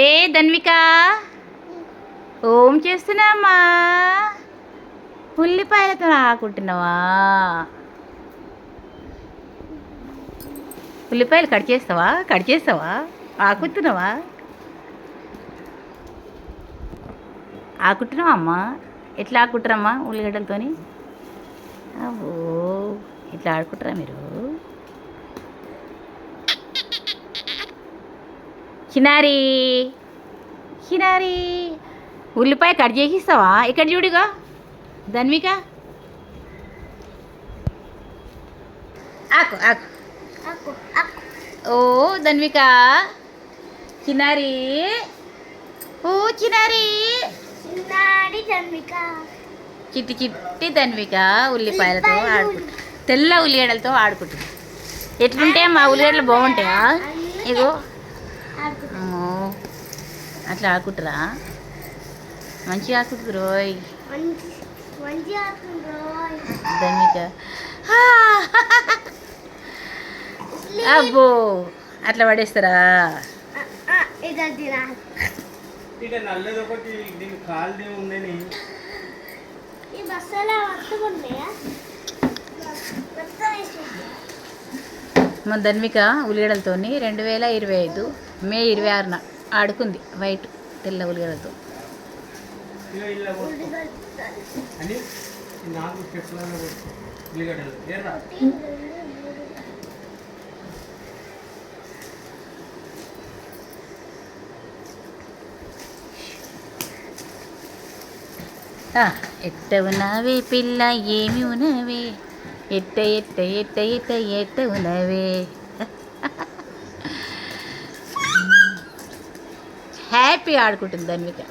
ఏ ధన్విక ఓం చేస్తున్నామ్మా. ఉల్లిపాయలతో ఆకుంటున్నావా? ఉల్లిపాయలు కట్ చేస్తావా ఆకుతున్నావా? ఆకుంటున్నావా అమ్మా? ఎట్లా ఆకుంటారమ్మా ఉల్లిగడ్డలతోని? ఓ ఇట్లా ఆడుకుంటారా మీరు? చిన్నారి చిన్నారి ఉల్లిపాయ కట్ చేసి ఇస్తావా? ఇక్కడ చూడుగా ధన్విక. ఆకు ఆకు ఓ ధన్విక చిన్నారి. ఓ చిన్నారి చిట్టి చిట్టి ధన్విక ఉల్లిపాయలతో ఆడుకుంటు, తెల్ల ఉల్లిగడ్డలతో ఆడుకుంటుంది. ఎట్లుంటే మా ఉల్లిగడ్డలు బాగుంటాయా? ఇగో అట్లా ఆడుకుంటారా? మంచిగా ఆడుకుంటుంది రోయ్ ధన్విక. అబ్బో అట్లా పడేస్తారా? మన ధన్విక ఉల్లిగడ్డలతో 2025 మే 26న ఆడుకుంది వైట్ తెల్ల ఉల్లిగడ్డలతో. ఎట్ట ఉన్నావే పిల్ల ఏమి ఉన్నవే, ఎట్ట ఎట్ట ఎట్ట ఎట్ట ఎట్ట ఉన్నవే. హ్యాపీ ఆడుకుంటుంది ధన్విక.